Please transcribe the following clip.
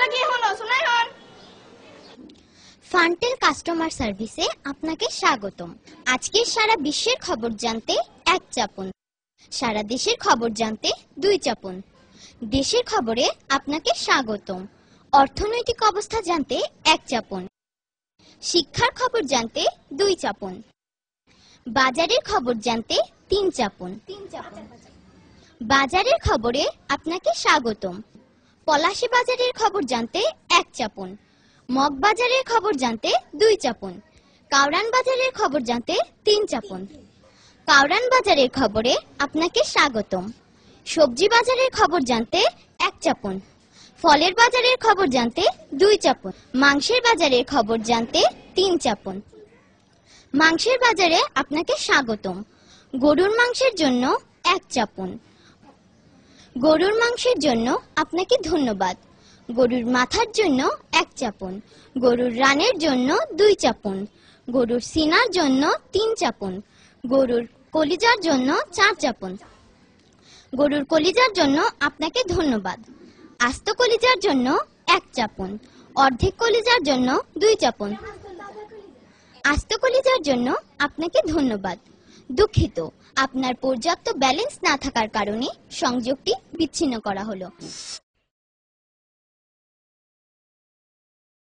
লাগিয়ে হলো শোনাই হন। ফান্টেল কাস্টমার সার্ভিসে আপনাকে স্বাগতম। আজকের সারা বিশ্বের খবর জানতে এক চাপুন, সারা দেশের খবর জানতে দুই চাপুন। দেশের খবরে আপনাকে স্বাগতম। অর্থনৈতিক অবস্থা জানতে এক চাপুন, শিক্ষার খবর জানতে দুই চাপুন। বাজারের খবর জানতে তিন চাপুন। বাজারের খবরে আপনাকে স্বাগতম। পলাশী বাজারের খবর জানতে এক চাপুন, মগবাজারের খবর জানতে দুই চাপুন। কাউরান বাজারের খবর জানতে তিন চাপুন। কাউরান বাজারের খবরে আপনাকে স্বাগতম। সবজি বাজারের খবর জানতে এক চাপুন, ফলের বাজারের খবর জানতে দুই চাপুন। মাংসের বাজারের খবর জানতে তিন চাপুন। মাংসের বাজারে আপনাকে স্বাগতম। গরুর মাংসের জন্য এক চাপুন। গরুর মাংসের জন্য আপনাকে ধন্যবাদ। গরুর মাথার জন্য এক চাপুন। গরুর রানের জন্য দুই চাপুন। গরুর সিনার জন্য তিন চাপুন। গরুর কলিজার জন্য চার চাপুন। গরুর কলিজার জন্য আপনাকে ধন্যবাদ। আস্ত কলিজার জন্য এক চাপুন। অর্ধেক কলিজার জন্য দুই চাপুন। আস্ত কলিজার জন্য আপনাকে ধন্যবাদ। দুঃখিত, আপনার পর্যাপ্ত ব্যালেন্স না থাকার কারণে সংযোগটি বিচ্ছিন্ন করা হলো।